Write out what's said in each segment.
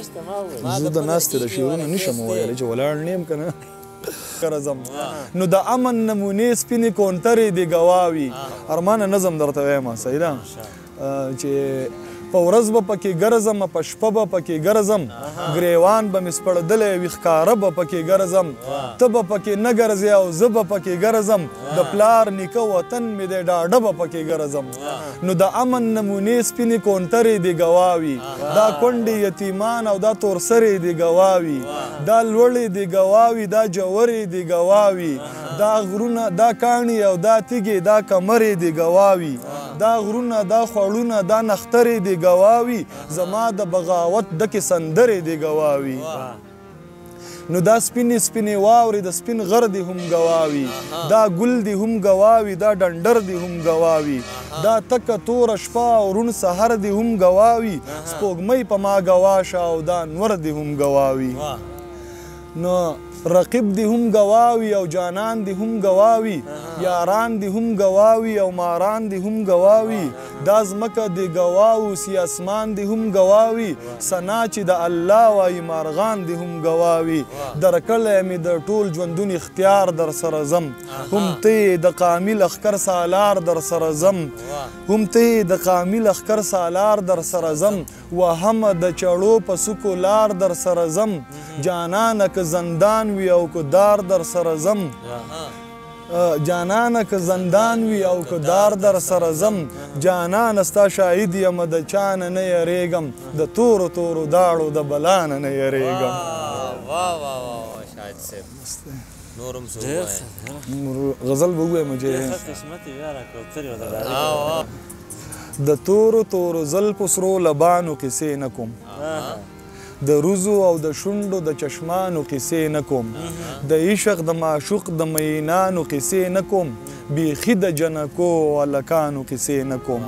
زه د ناستې د شعرونه نشم ویلی چې ولاړ نه یم که نه ګرځم نو د امن نمونې سپینې کونترې دې ګواوي ارمانه نظم درته وایم صحیح ده چې په ورځ به پکې ګرځم په شپه به پکې ګرځم ګریوان به مې سپړدلی وي ښکاره به پکې ګرځم ته به پکې نه ګرځې او زه به پکې ګرځم د پلار نیکه وطن مې دی ډاډه به پکې ګرځم نو د امن نمونې سپینې کونترې دې ګواوي دا کونډې یتیمان او دا تورسرې دې ګواوي دا لوړې دې ګواوي دا جوورې دې ګواوي دا غرونه دا کاڼي او دا تیږې دا کمرې دې ګواوي دا غرونه دا خوړونه دا نخترې دې ګواوي زما د بغاوت ډکې سندرې دې ګواوي نو دا سپینې سپینې واورې د سپین غر دې هم ګواوي دا ګل دې هم ګواوي دا ډنډر دې هم ګواوي دا تکه توره شپه او روڼ سحر دې هم ګواوي سپوږمۍ په ما ګواشه او دا انور دې هم ګواوي نو رقیب دې هم ګواوي او جانان دې هم ګواوي یاران دې هم ګواوي او ماران دې هم ګواوي دا ځمکه دې ګواوسي اسمان دې هم ګواوي ثنا چې د الله وایي مارغان دې هم ګواوي درکړی مې د ټول ژوندون اختیار در سره ځم هم ته د قامي لښکر سالار در سره ځم هم ته د قامي لښکر سالار در سره ځم وهم د چړو په سکو لار در سره ځم جانانه که زندان وي او که دار در سره ځم جانانه که زندان وي او که دار در سره ځم جانانه ستا شاهد یم د چا نه نه یریږم د تورو تورو داړو د بلا نه نه یریږم شاهد صاحب نورم څه غزل به ووایم چې د تورو تورو زلفو سرو لبانو کیسې نه کوم د روزو او د شونډو د چشمانو کیسې نه کوم د عشق د معشوق د مینانو کیسې نه کوم بیخي د جنکو او هلکانو کیسې نه کوم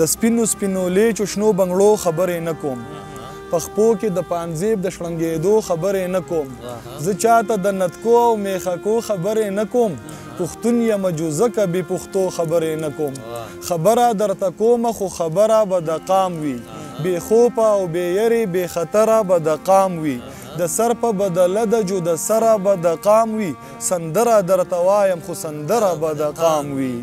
د سپینو سپینو لیچو شنو بنګړو خبرې نه کوم پخپو کې د پانزیب د شړنګېدو خبرې نه کوم زه چاته د نتکو او میخکو خبرې نه کوم پښتون یم جوزکه بې پښتو خبرې نه کوم خبره درته کومه خو خبره به د قام وي بې خوفه او بې یرې بې خطره به د قام وي د سر په بدله د جو د سره به د قام وي سندره درته وایم خو سندره به د قام وي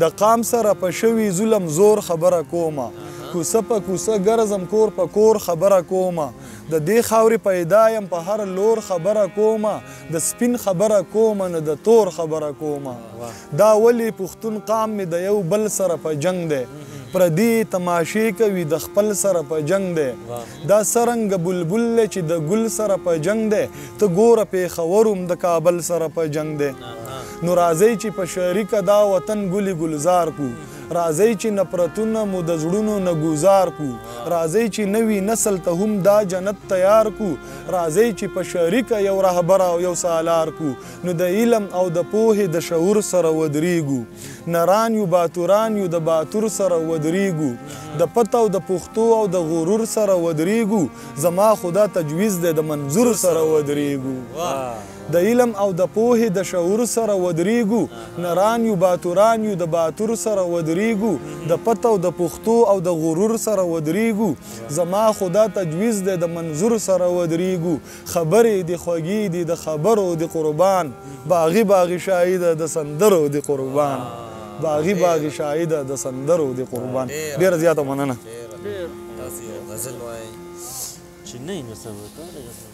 د قام سره په شوي ظلم زور خبره کومه کوسه په کوسه ګرځم کور په کور خبره کومه د دې خاورې پیدا یم په هر لور خبره کومه د سپین خبره کومه نه د تور خبره کومه دا ولې پښتون قام مې د یو بل سره په جنگ دی پردي تماشې کوي د خپل سره په جنگ دی دا څرنګه بلبل چې د ګل سره په جنگ دی ته ګوره پېښور هم د کابل سره په جنگ دی نو راځئ چې په شریکه دا وطن ګلي ګلزار کو راځئ چې نفرتونه مو د زړونو نه ګزار کو راځئ چې نوي نسل ته هم دا جنت تیار کو راځئ چې په شریکه یو رهبر او یو سالار کو نو د علم او د پوهې د شعور سره ودرېږو نران یو باتوران یو د باتور سره ودرېږو د پته او د پښتو او د غرور سره ودرېږو زما خدا تجویز دی د منظور سره ودرېږو د علم او د پوهې د شعور سره ودرېږو نران یو باتوران یو د باتور سره ودرېږو د پته او د پښتو او د غرور سره ودرېږو زما خدا تجویز دی د منظور سره ودرېږو خبرې دې خوږې دي د خبرو د قربان باغي باغي شاهده د سندرو د قربان باغي باغي شاهده د سندرو د قربان ډېره زیاته مننه غزل وایي چې نه یې نو څه